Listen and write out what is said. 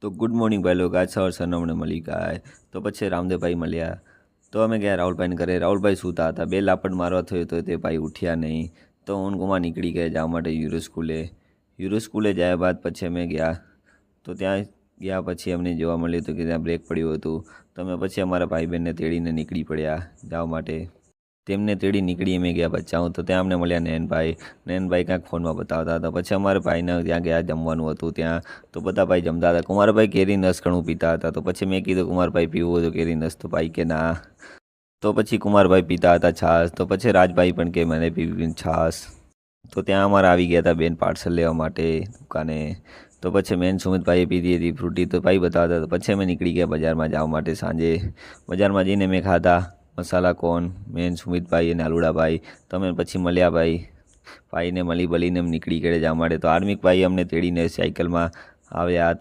તો good morning ભાઈ લોકો, આજ સવારના અમને મળી ગયા. તો પછી રામદેવભાઈ મળ્યા. તો અમે ગયા રાહુલભાઈને ઘરે. રાહુલભાઈ સૂતા હતા. બે લાપડ મારવા થયો તો તે ભાઈ ઉઠ્યા નહીં. તો હું ગુમા નીકળી ગયા જવા માટે યુરો સ્કૂલે. યુરો સ્કૂલે ગયા બાદ પછી અમે ગયા. તો ત્યાં ગયા પછી અમને જોવા મળ્યું હતું કે ત્યાં બ્રેક પડ્યું હતું. તો અમે પછી અમારા ભાઈ બહેનને તેડીને નીકળી પડ્યા જવા માટે. તેમને તેડી નીકળી અમે ગયા બચ્ચાઓ. તો ત્યાં અમને મળ્યા નયનભાઈ. નયનભાઈ ક્યાંક ફોનમાં બતાવતા હતા. પછી અમારા ભાઈને ત્યાં ગયા જમવાનું હતું ત્યાં. તો બધા ભાઈ જમતા હતા. કુમારભાઈ કેરીનો રસ ઘણું પીતા હતા. તો પછી મેં કીધું કુમારભાઈ પીવું હતું કેરીનો રસ? તો ભાઈ કે ના. તો પછી કુમારભાઈ પીતા હતા છાશ. તો પછી રાજભાઈ પણ કે મને પીવી છાશ. તો ત્યાં અમારા આવી ગયા હતા બેન પાર્સલ લેવા માટે દુકાને. તો પછી મેન સુમિતભાઈએ પીધી હતી ફ્રૂટી. તો ભાઈ બતાવતા હતા. પછી અમે નીકળી ગયા બજારમાં જવા માટે સાંજે. બજારમાં જઈને મેં ખાધા મસાલા કોન, મેન સુમિતભાઈ અને આલુડાભાઈ. તો અમે પછી મળ્યા ભાઈને મળી બલીને નીકળી ગયા જવા માટે. તો આર્મિકભાઈ અમને તેડીને સાયકલમાં આવ્યા હતા.